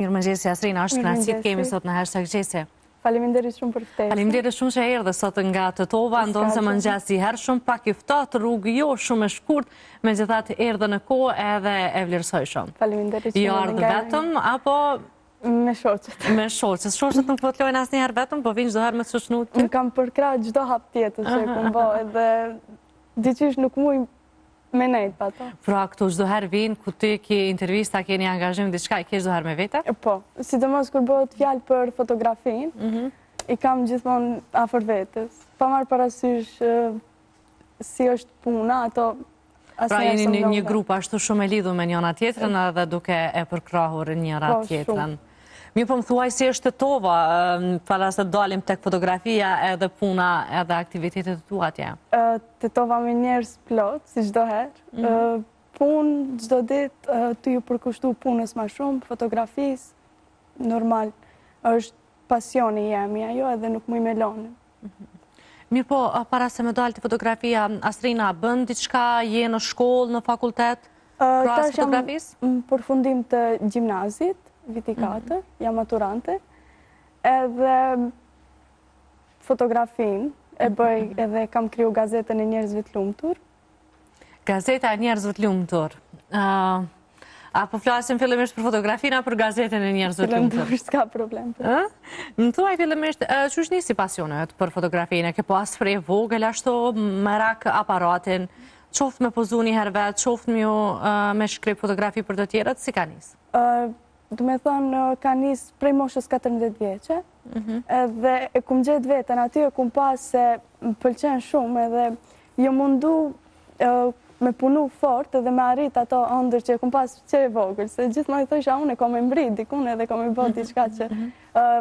Mirëmëngjesi Asrina, është kënaqësi të kemi sot në #gjese. Faleminderit shumë për ftesën. Faleminderit shumë që erdhe sot nga Tëtova, ndonë se mëngjesi herë shumë pak i ftohtë, rrugë jo shumë e shkurt, megjithatë erdhe në kohë edhe e vlerësoj shumë. Faleminderit shumë. Jo ardhë vetëm apo me shoqet? Me shoqet. Shoqet nuk po të lojnë asnjëherë vetëm, po vinë çdo herë me të shoqënuar ty. Unë kam përkrah çdo hap tjetër që kam bë, edhe diçish nuk muj me nejt pa to. Pra këtu çdo herë vinë, ku ti ke intervista, keni angazhim diçka, i ke çdo herë me vete? Po, sidomos kur bëhet fjalë për fotografinë, i kam gjithmonë afër vetes. Pa marrë parasysh si është puna, ato pra jeni në një grup ashtu shumë e lidhur me njëra tjetrën edhe duke e përkrahur njëra tjetrën. Mi po më thuaj si është Tëtova, para se dalim tek fotografia edhe puna edhe aktivitetet të tua atje? Tëtova me njerëz plot, si çdo herë. Punë çdo ditë, ty ju përkushtu punës më shumë, fotografisë, normal, është pasioni jemi ajo edhe nuk muj me lënë. Mirë po, para se me dalë të fotografia, Asrina, bën diçka, je në shkollë, në fakultet, pra fotografisë? Në përfundim të gjimnazit, viti 4, jam maturante, edhe fotografin e bëj edhe kam kriju gazetën e njerëzve të lumtur. Gazeta e njerëzve të lumtur. Apo flasim fillimisht për fotografinë, për gazetën e njerëzve të lumtur? Fillimisht, s'ka problem. Më thuaj fillimisht, që është nisi pasionet për fotografinë? Ke pas frej vogël, ashtu merak aparatin, qoftë me pozu një herë vetë, qoftë me shkrip fotografi për të tjerët, si ka nis? Du me thonë, ka nis prej moshës 14 vjeqe, edhe e kum gjetë vetën, aty e kum pas se më pëlqen shumë, edhe jo mundu me punu fort edhe me arrit ato ëndër që e kum pas që e vogël, se gjithmonë i thosha unë e kom e mbrit dikun edhe kom e bë diçka që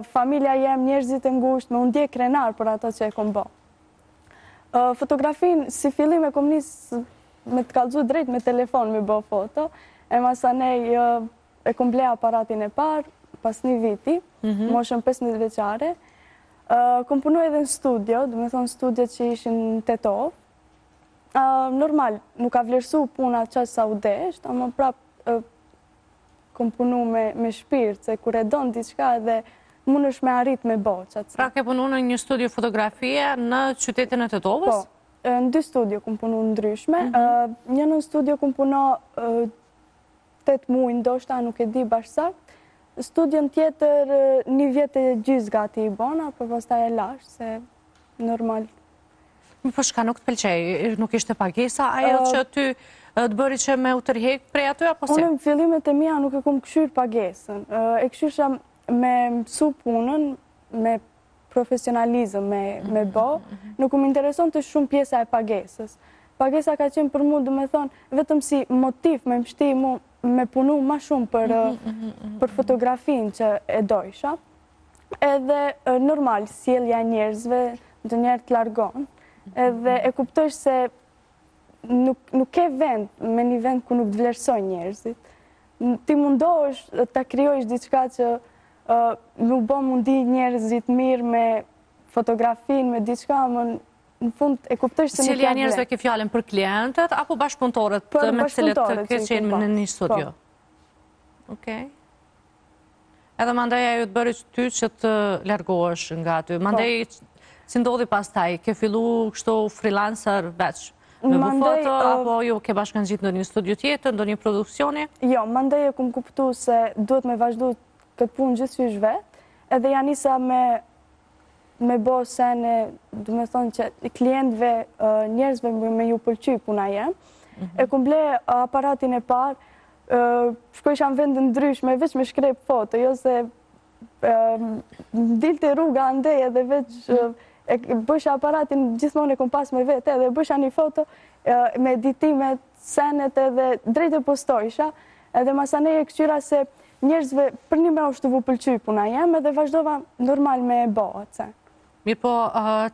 familja jem, njerëzit e ngushtë, me unë dje krenar për ato që e kom bë. Fotografin, si fillim e kom nis me të kallxu drejt me telefon me bë foto, e masanej e kom ble aparatin e parë, pas një viti, moshën 15 veçare. Kom punu edhe në studio, du me thonë studio që ishin në Tetovë. Normal, nuk ka vlerësu puna qaq sa u desht, ama prap kom punu me shpirt, se kur e donë diçka edhe mund është me arrit me bo qatë. Pra ke punu në një studio fotografie në qytetin e Tetovës? Po, në 2 studio kom punu ndryshme. Një në studio kom punu 8 muaj, ndoshta nuk e di bashkësakt. Studion tjetër 1 vjet e gjys gati i bona, për pastaj e lash, se normal. Po shka nuk të pëlqej, nuk ishte pagesa, ajo që ty të bëri që me u tërhek prej aty, apo se? Unë në fillimet e mia nuk e kum këshyr pagesën. E këshyrsha me mësu punën, me profesionalizëm, me bo, nuk më intereson të shumë pjesa e pagesës. Pagesa ka qenë për mu, du me thonë, vetëm si motiv me mështi mu me punu ma shumë për fotografin që e dojsha. Edhe normal, sjellja njerëzve dë njerë të largon, edhe e kuptojsh se nuk ke vend, me një vend ku nuk të vlerësoj njerëzit. Ti mundohesh të kryojsh diçka që më bo mundi njerëzit mirë me fotografin, me diçka, në fund e kuptojsh se nuk Sjellja njerëzve ke fjallën për klientët, apo bashkëpunëtorët me cilët ke qenë në një studio? Okej. Edhe mandej ajo të bëri ty që të largohesh nga ty. Mandej, si ndodhi pas taj, ke fillu kështu freelancer veç me bu foto, apo jo ke bashkëngjitur në një studio tjetër, në një produksioni? Jo, mandej e kum kuptu se duhet me vazhdu këtë punë gjithësysh vetë, edhe janë nisa me bo sene, du me thonë që klientëve, njerëzve me ju pëlqy puna jem. E kum ble aparatin e parë, shkojsha në vendë ndryshme, veç me shkrep foto, jo se dilte rruga ndej edhe veç bësha aparatin gjithmonë e kum pas me vete, edhe bësha një foto me editimet, senet edhe drejt e postojsha, edhe masanej e këqyra se njerëzve për një me është të vu pëlqy puna jem, edhe vazhdova normal me e bo atëse. Mirë po,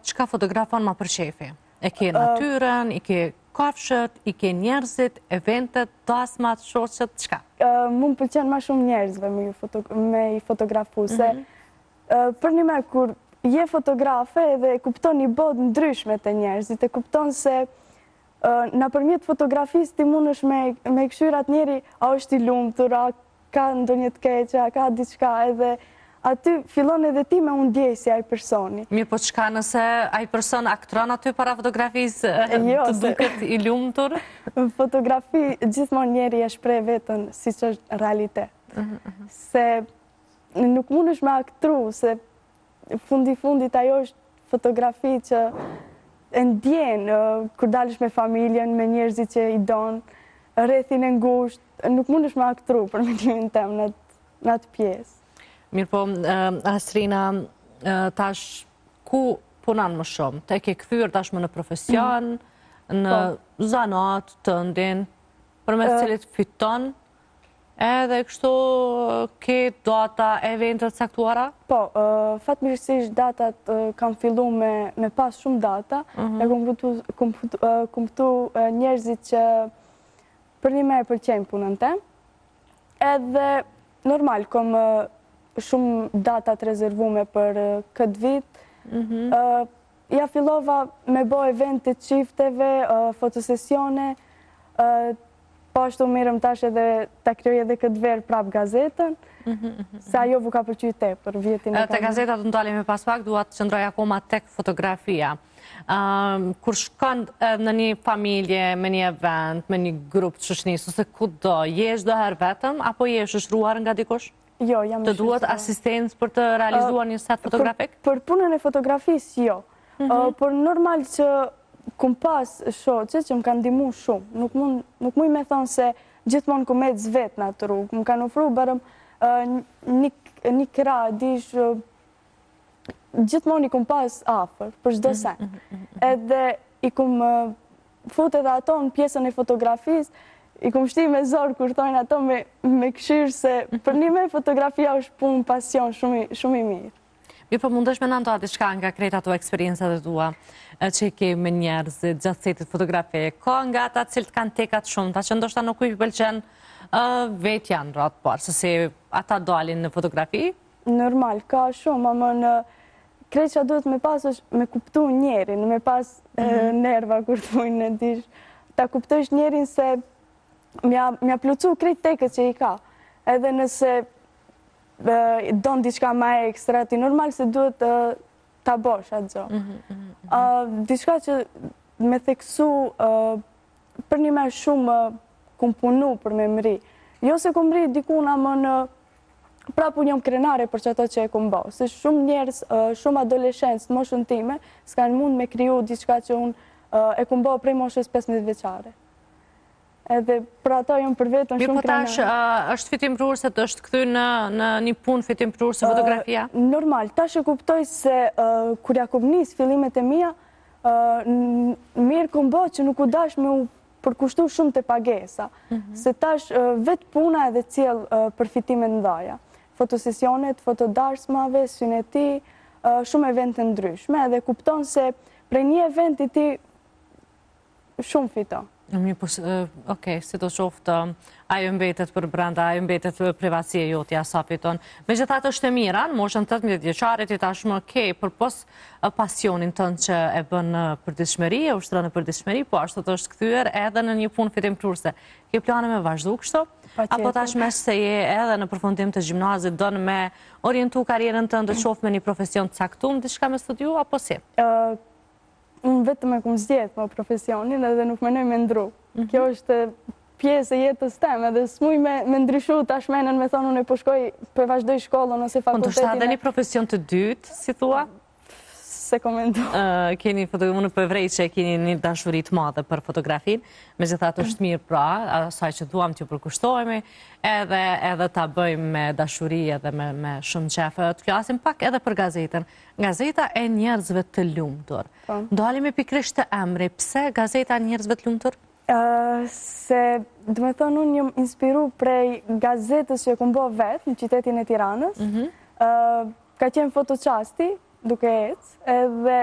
qka fotografon ma për shefi? E ke natyren, i ke kafshët, i ke njerëzit, eventet, dasmat, shoqët, qka? Mu më pëlqen ma shumë njerëzve me i fotografu, se për një me kur je fotografe dhe kupton një bodë ndryshme të njerëzit, e kupton se në përmjet fotografisë ti mund është me këshyrat njeri, a është i lumtur, a ka ndonjë të keqe, ka diçka edhe aty fillon edhe ti me unë ndjej si ai personi. Mirë, po çka nëse ai person aktron aty para fotografisë të duket i lumtur? Në fotografi gjithmonë njeri e shpreh veten siç është realitet. Se nuk mundesh me aktru, se fundit ajo është fotografi që e ndjen kur dalësh me familjen, me njerëzit që i don, rrethin e ngushtë, nuk mundesh me aktru për mendimin tem në atë pjesë. Mirë po, Astrina, tash ku punon më shumë? Te ke kthyer tashmë në profesion, në zanat të ndin, përmes cilit fiton, edhe kështu ke data, eventet caktuara? Po, fatmirësisht datat kam fillu me pas shumë data, e kom këtu njerëzit që për një me e pëlqejnë punën tem, edhe normal, kom shumë datat rezervume për këtë vit. Ja fillova me bo eventet qifteve, fotosesione, po ashtu mirëm tash edhe ta kryoj edhe këtë verë prap gazetën, se ajo vu ka përqyj tepër vjetin e Te gazetat të ndalim e pas pak, duat të qëndroj akoma tek fotografia. Kur shkon në një familje, me një event, me një grup të shoqënisë, ose kudo, jesh do herë vetëm, apo jesh shoqëruar nga dikush? Jo, jam Të duhet asistencë për të realizuar një set fotografik? Për punën e fotografisë, jo. Por normal që kum pas shoqe që më kanë ndihmu shumë. Nuk muj me thonë se gjithmonë kum ecë vetë në atë rrugë. Më kanë ofru bërëm një kra, dish, gjithmonë i kum pas afer, për çdo sen. Edhe i kum fut edhe ato në pjesën e fotografisë, i kum shti me zorë kur thojnë ato me këshirë se për një me fotografia është punë, pasion, shumë i mirë. Mi po mundesh me nëndoa diçka nga krejt ato eksperiencat e tua që i ke me njerëzit gjatë setit fotografi, ka nga ata cilët kanë tekat shumë, ta që ndoshta nuk i pëlqen vetë janë ratë parë, se ata dalin në fotografi? Normal, ka shumë, ama në krejt që duhet me pas është me kuptu njerin, me pas nerva kur thujnë në dish, ta kuptojsh njerin se mja plëcu krejt tekët që i ka, edhe nëse donë diçka ma ekstra, ti normal se duhet ta bosh atë gjo. Diçka që me theksu për një me shumë kum punu për me mri. Jo se kum mri dikuna më në prapu njëm krenare për që ato që e kum bo. Se shumë njerës, shumë adoleshencë të moshën time, s'kanë mund me kriju diçka që unë e kum bo prej moshës 15 veçare. Edhe për ato jam për vetën shumë krenare. Mi po tash, është fitim prurse të është këthy në një punë fitim prurse fotografia? Normal, tash e kuptoj se kur ja kum nis fillimet e mija, mirë kum bo që nuk u dash me u përkushtu shumë të pagesa. Se tash vetë puna edhe cilë përfitimet ndaja. Fotosesionet, fotodarsmave, syneti, shumë evente ndryshme, edhe kupton se prej një eventi ti shumë fiton. Okej, si do qoftë, ajo mbetet për brenda, ajo mbetet për privatësie jotja, sa fiton. Me gjithat është e mira, në moshën 18 vjeqarit, i tashmë okej, për pos pasionin tënë që e bën për dishmëri, e ushtërë në për dishmëri, po ashtu të është këthyër edhe në një punë fitim prurse. Ke plane me vazhdu kështu? Apo tash mesh se je edhe në përfundim të gjimnazit, donë me orientu karierën tënë dhe qoftë me një profesion të caktum, diçka me studiu, apo si? Unë vetëm e kum zgjedh më profesionin edhe nuk menoj me ndru. Kjo është pjesë e jetës tem, edhe s'muj me ndryshu tash menën me thonë unë e po shkoj, po vazhdoj shkollën ose fakultetin. Ndoshta edhe një profesion të dytë, si thua? Se komentu. Unë përvrej që keni një dashurit madhe për fotografin, me gjithat është mirë pra, asaj që duam t'ju përkushtojme, edhe ta bëjmë me dashuri edhe me shumë qefë. Të flasim pak edhe për gazetën. Gazeta e njerëzve të lumtur. Dalim e pikrisht të emri, pse gazeta e njerëzve të lumtur? Se, dhe me thonë, unë jëm inspiru prej gazetës që e kumbo vetë në qytetin e Tiranës. Ka qenë fotoqasti, duke ecë, edhe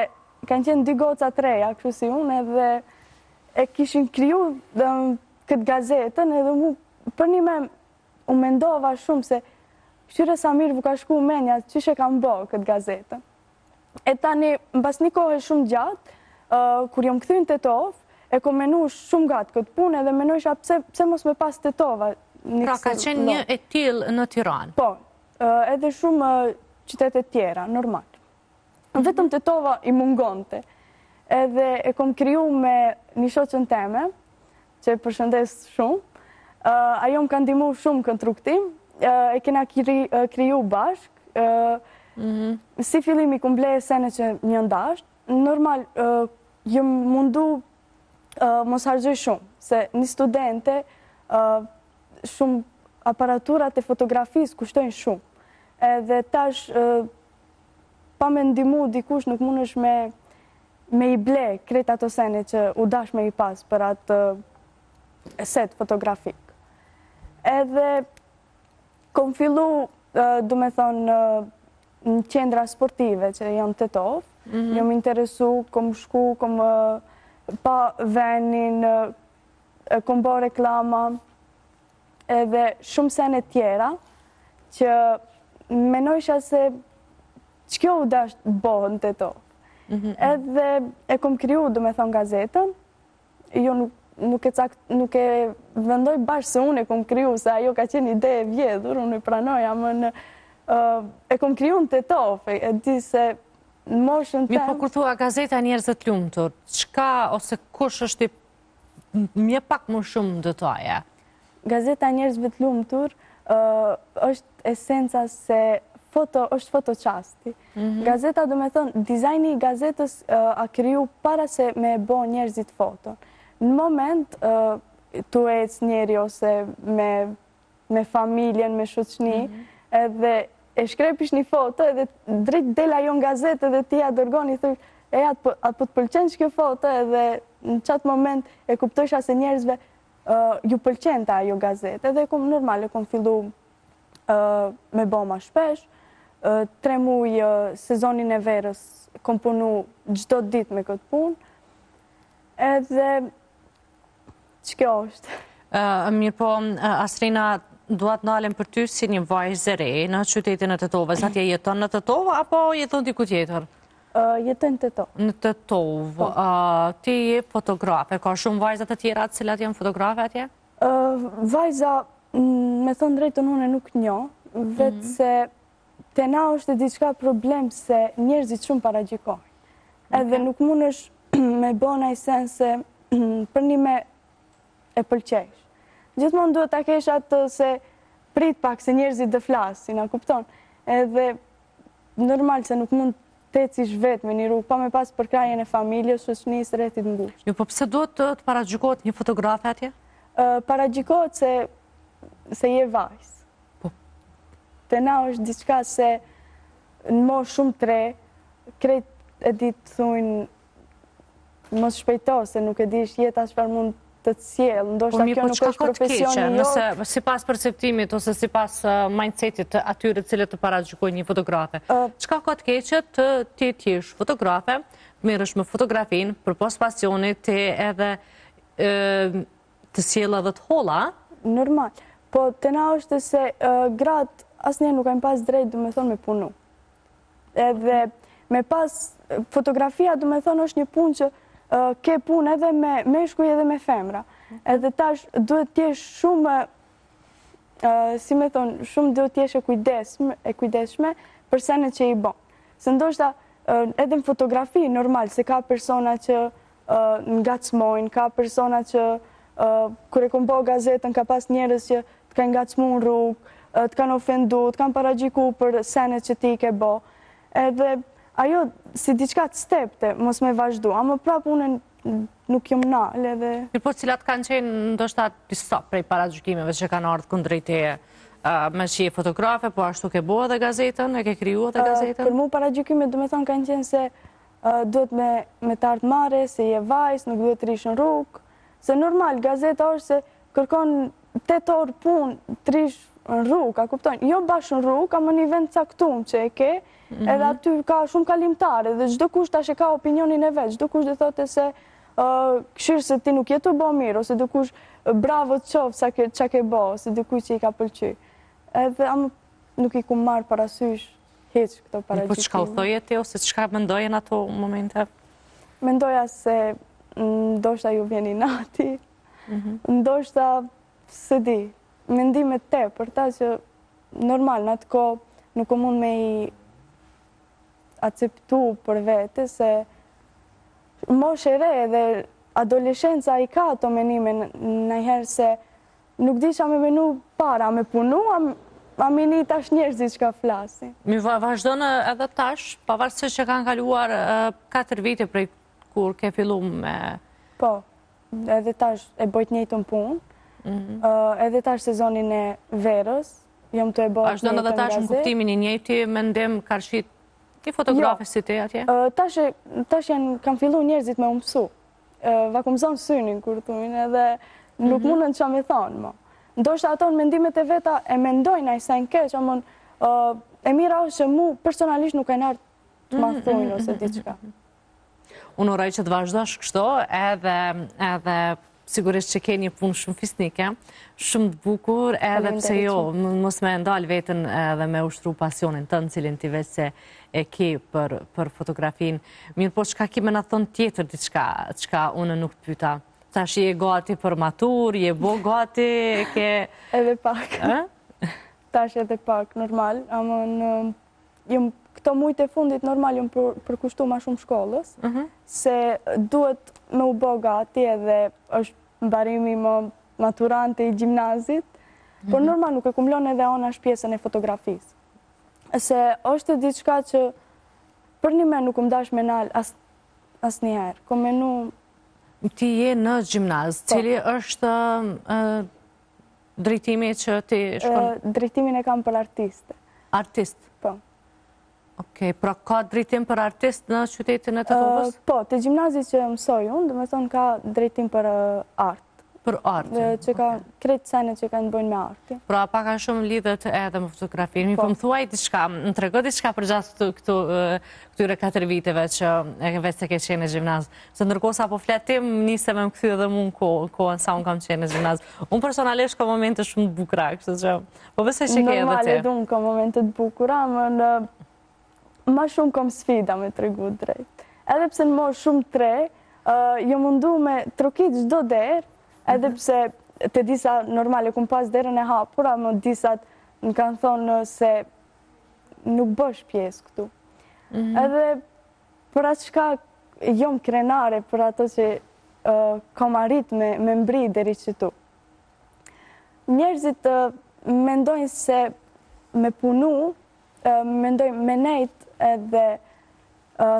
kanë qenë 2 goca 3, kështu si unë, edhe e kishin kriju këtë gazetën, edhe mu për një me u mendova shumë se këshyre sa mirë vu ka shku menja që she kam bo këtë gazetën. E tani, mbas një kohë shumë gjatë, kur jom këthyn Tetov, e kom menu shumë gatë këtë punë, edhe menojsha pse mos me pas Tetova Pra ka qenë një e tillë në Tiranë? Po, edhe shumë qytetet tjera, normal. Vetëm Tetova i mungonte. Edhe e kom kriju me një shoqën teme, që e përshëndes shumë. Ajo më ka ndihmu shumë konstruktiv, e kena kriju bashkë. Si fillimi kum ble sene që një ndasht, normal, jëm mundu mos hargjoj shumë, se një studente, shumë aparaturat e fotografisë kushtojnë shumë. Edhe tash, pa me ndimu dikush nuk mund është me i ble krejt ato sene që u dash me i pas për atë set fotografik. Edhe kom fillu, du me thonë, në qendra sportive që janë Tetov, jam interesu, kom shku, kom pa venin, kom bo reklama, edhe shumë sene tjera, që menojsha se që kjo u dash bohë në Tetov. Edhe e kom kriju, du me thonë, gazetën, jo nuk e vendoj bashkë se unë e kom kriju, se ajo ka qenë ide e vjedhur, unë e pranoja, e kom kriju në Tetov, e di se në moshën tem... Mi po kur thua gazeta Njerëzit Lumtur, qka ose kush është mje pak më shumë dëtoja? Gazeta Njerëzve të Lumtur është esenca se është fotoqasti. Gazeta, do me thonë, dizajni i gazetës a kriju para se me bo njerëzit foton. Në moment, tu ecë njeri ose me familjen, me shoqni, edhe e shkrepish një foto, edhe drejt dela jo në gazetë, edhe ti ja dërgoni, atë po të pëlqen që kjo foto, edhe në qatë moment e kuptojsha se njerëzve ju pëlqen ta ajo gazetë, edhe normal e kom fillu me bo ma shpesh, 3 muj sezonin e verës kom punu gjdo dit me këtë punë, edhe që kjo është? Mirë po, Asrina, duat nalem për ty si një vajzë e re në qytetin e Tetovës. Atje jeton në Tetovë, apo jeton diku tjetër? Jeton në Tetovë. Në Tetovë. Ti je fotografe, ka shumë vajzat të tjera të cilat janë fotografe atje? Vajza, me thonë drejtën unë nuk njo, vetë se te na është e diçka problem se njerëzit shumë paragjikojnë. Edhe nuk mund është me bona i sen se për një me e pëlqesh. Gjithmonë duhet ta kesh atë se prit pak se njerëzit dhe flasin, a kupton? Edhe normal se nuk mund të ecish vetë me një rrugë, pa me pas përkrajen e familjes, shoqënisë, rrethit ngushtë. Jo, po pse duhet të paragjikohet një fotografe atje? Paragjikohet se je vajzë. Te na është diçka se në moshë shumë të re, krejt e ditë thujnë mos shpejto, se nuk e dish jeta çfarë mund të të sjellë, ndoshta kjo nuk është profesioni jot. Nëse sipas perceptimit ose sipas mindsetit të atyre të cilët të paragjikojnë një fotografe, çka ka të keqe të ti jesh fotografe, merresh me fotografin përpos pasionit të edhe të sjellë edhe të holla? Normal. Po te na është se gratë asnjëherë nuk kanë pas drejt, do me thonë, me punu. Edhe me pas fotografia, do me thonë, është një punë që ke punë edhe me meshkuj edhe me femra. Edhe tash duhet t'jesh shumë, si me thonë, shumë duhet t'jesh e kujdesshme për senet që i bon. Se ndoshta edhe në fotografi, normal, se ka persona që ngacmojnë, ka persona që kur e kom bo gazetën, ka pas njerëz që t'ka ngacmu në rrugë, të kanë ofendu, të kanë paragjiku për senet që ti ke bo. Edhe ajo si diçka të stepte, mos me vazhdu, ama prapë unë nuk jom nalë edhe... Po cilat kanë qenë ndoshta disa prej paragjykimeve që kanë ardhur kundrejt teje me që je fotografe, po ashtu ke bo edhe gazetën, e ke kriju edhe gazetën? Për mu paragjykimet do me thonë kanë qenë se duhet me të ardhë mare, se je vajzë, nuk duhet të rish në rrugë, se normal, gazeta është se kërkon 8 orë punë, të rish në rrugë, a kuptojnë? Jo bashkë në rrugë, ka më një vend caktum që e ke, edhe aty ka shumë kalimtare, dhe çdo kush tash e ka opinionin e vetë, çdo kush dhe thote se këshirë se ti nuk jetu bo mirë, ose dhe kush bravo të qofë sa ke bo, ose dhe kush që i ka pëlqy. Edhe nuk i ku marë parasysh heq këto paragjykime. Po çka u thoje ti, ose çka mendoje në ato momente? Mendoja se ndoshta ju vjeni nati, ndoshta së di. mendimet te për ta që normal në atë kohë nuk o mund me i akceptu për vete se mosh e re dhe adoleshenca i ka ato menime nëjherë se nuk di që a me menu para, a me punu, a me një tash njerëzit që ka flasin. Mi vazhdo në edhe tash, pavarësisht që kanë kaluar 4 vite prej kur ke fillu me... Po, edhe tash e bojt njëjtën punë, edhe tash sezonin e verës, jom të e bojt njëjtën gazet. Vazhdo në edhe tash në kuptimin i njëjti mendim karshit i fotografi si ti atje? Tash kam fillu njerëzit me umësu. Va kom zonë synin kur tumin edhe nuk mundën që me thonë mo. Ndoshtë ato në mendimet e veta e mendojnë a i sen keq, amon e mira është që mu personalisht nuk e nartë të ma thujnë ose diqka. Unë uroj që të vazhdosh kështu edhe sigurisht që ke një punë shumë fisnike, shumë të bukur, edhe pse jo, mos me ndalë vetën edhe me ushtru pasionin tënë, cilin ti veç se e ki për fotografin. Mirë po, qka ki me në thonë tjetër diçka unë nuk të pyta? Tash je gati për matur, je bo gati, ke... Edhe pak. Tash edhe pak, normal. Këto mujt e fundit normal jom përkushtu ma shumë shkollës, se duhet me u bo gati edhe është mbarimi më maturante i gjimnazit, por normal nuk e kumlon edhe ona është pjesën e fotografisë. Se është diçka që për një me nuk më dash me nalë as njëherë. Kom menu... Ti je në gjimnaz, cili është drejtimi që ti shkon? Drejtimin e kam për artiste. Artist? Po. Okej, pra ka drejtim për artist në qytetin e Tetovis? Po, të gjimnazit që mësoj unë, dhe me thonë ka drejtim për art. Për art? Që ka kretë sene që ka në bojnë me arti. Pra, paka shumë lidhet edhe me fotografi. Mi po më thuaj diçka, më trego diçka për gjatë këtyre 4 viteve që veç se ke qenë në gjimnaz. Se ndërkohë sa po fletim, nise me më këthy edhe mu në kohën sa unë kam qenë në gjimnaz. Unë personalisht ka momente shumë të bukura, kështë që... Po vëse që ke edhe ti? Normal edhe unë ka momente të bukura, ma shumë kom sfida me tregu drejt. Edhe pse në morë shumë tre, jo mundu me trokit gjdo derë, edhe pse të disa normale kum pas derën e hapura, më disat në kanë thonë se nuk bësh pjesë këtu. Edhe për atë shka jom krenare për ato që kam arrit me mbri deri që tu. Njerëzit mendojnë se me punu, mendojnë me nejt edhe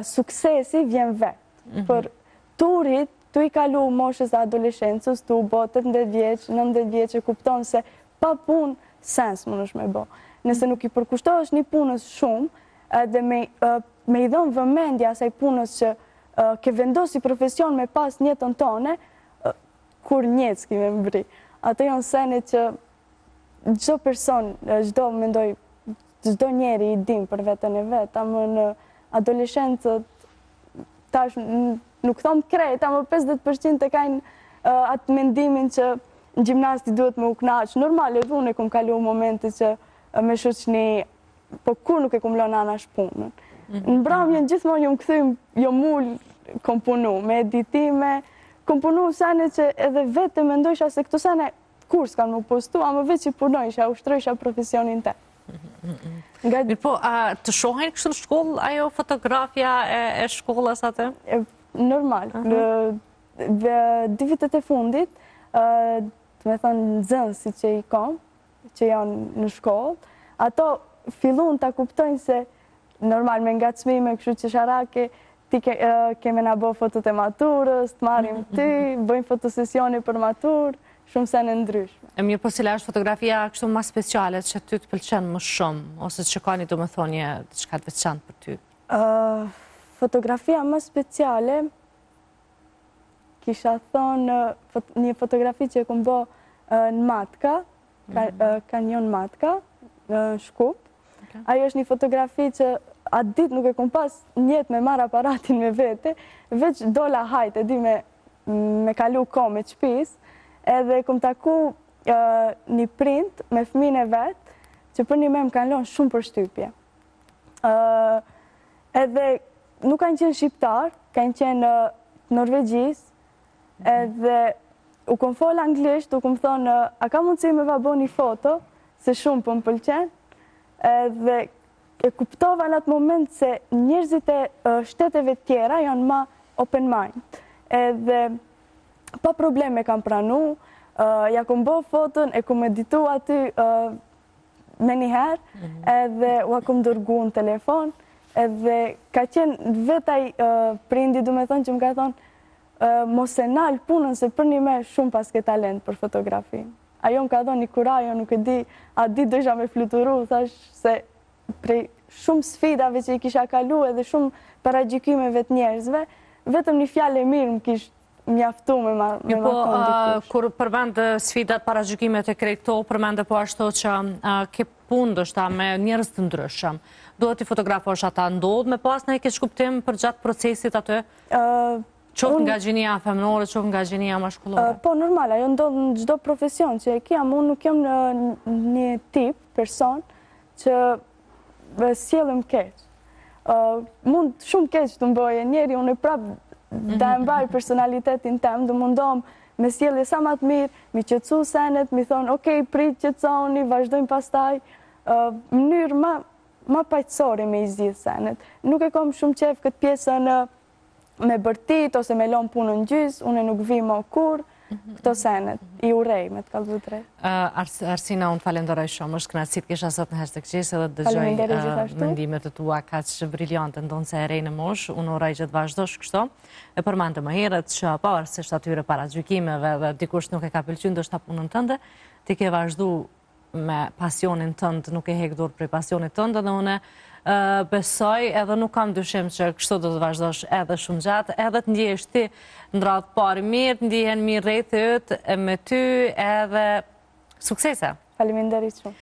suksesi vjen vetë. Për turit, tu i kalu moshës adoleshencës, tu botët 18 vjeç, 19 vjeç e kupton se pa pun sens më nësh me bo. Nëse nuk i përkushtohesh një punës shumë, edhe me i dhëmë vëmendja asaj punës që ke vendosi profesion me pas njëtën tone, kur njëtë s'ki me mbri. Ato janë sene që gjdo person, gjdo njeri i dim për vetën e vetë, amë në adoleshencët tash nuk thomë krejt, ama 50% të kajnë atë mendimin që në gjimnasti duhet me u knaqë. Normal, edhe unë e kum kalu momente që me shoqni, po kur nuk e kum lënë anash punën. Në bram jenë gjithmonë jom këthym, jom mull, kom punu, me editime, kom punu sene që edhe vetë me ndojsha se këto sene kur s'kam nuk postu, ama veç i punojsha, ushtrojsha profesionin te. Mirë po, të shohen kështë në shkollë, ajo fotografia e shkollës atë? Normal. 2 vitet e fundit, të me thënë zënësi që i kom, që janë në shkollë, ato fillun të kuptojnë se normal me ngacmime, kështu që sharake, ti keme nga bo fotot e maturës, të marim ty, bëjmë fotosesione për maturë, shumë sene ndryshme. E mirë, po cila është fotografia kështu ma speciale që ty të pëlqenë më shumë, ose që ka një do me thonje diçka të veçantë për ty? Fotografia më speciale, kisha thonë një fotografi që e kom bo në Matka, Kanjon Matka, në Shkup. Ajo është një fotografi që atë dit nuk e kom pas njetë me marrë aparatin me vete, veç dola hajt, e di me kalu ko me qpis, edhe kom taku një print me fëmin e vetë, që për një me më kanë lonë shumë për shtypje. Edhe nuk kanë qenë shqiptar, kanë qenë norvegjis, edhe u kom fol anglisht, u kom thonë, a ka mundësi me va bo një foto, se shumë për më pëlqen, dhe e kuptova në atë moment se njerëzit e shteteve tjera janë ma open mind. Edhe pa probleme kam pranu, ja kom bo foton, e kom editu aty me njëherë, edhe u kom dërgu në telefon, edhe ka qenë vetaj prindi, du me thonë që më ka thonë, mos e nalë punën, se për një me shumë pas ke talent për fotografi. Ajo më ka thonë një kurajo, nuk e di, a di dësha me fluturu, thash se prej shumë sfidave që i kisha kalu edhe shumë paragjykimeve të njerëzve, vetëm një fjalë e mirë më kishë mjaftu me ma thonë dikush. Kur përmend sfidat, paragjykimet e krejto, përmend po ashtu që ke punë dështa me njerëz të ndryshëm. Duhet i fotografosh ata, ndodh me pas në e ke shkuptim për gjatë procesit atë? Qoftë nga gjinia femnore, qoftë nga gjinia mashkullore? Po, normal, ajo ndodh në gjdo profesion që e kiam, unë nuk jam në një tip, person, që sjellëm keq. Mund shumë keq të mboje njeri, unë e prapë da e mbaj personalitetin tem, dhe mundom me sjellje sa ma të mirë, mi qëtësu senet, mi thonë, okej, prit qëtësoni, vazhdojmë pastaj, mënyrë ma pajtësori me i zhjith senet. Nuk e kom shumë qef këtë pjesën me bërtit, ose me lom punën gjys, unë nuk vi më kur, këto senet, i urej me të kalbu të drejt. Arsina, unë falenderoj shumë, është kënaqësi të kisha sot në Hashtag Qesë edhe të dëgjoj mendimet e tua kaq briljante, ndonë se e rejnë në mosh, unë uroj që të vazhdosh kështu. E përmendë më herët që pavarësisht atyre paragjykimeve dhe dikush nuk e ka pëlqyer ndoshta punën tënde, ti ke vazhdu me pasionin tënd, nuk e hek dorë prej pasionit tënd, dhe unë besoj edhe nuk kam dyshim që kështu do të vazhdosh edhe shumë gjatë, edhe të ndjesh ti në radhë parë mirë, të ndjehen mirë rreth yt me ty edhe suksese. Faleminderit shumë.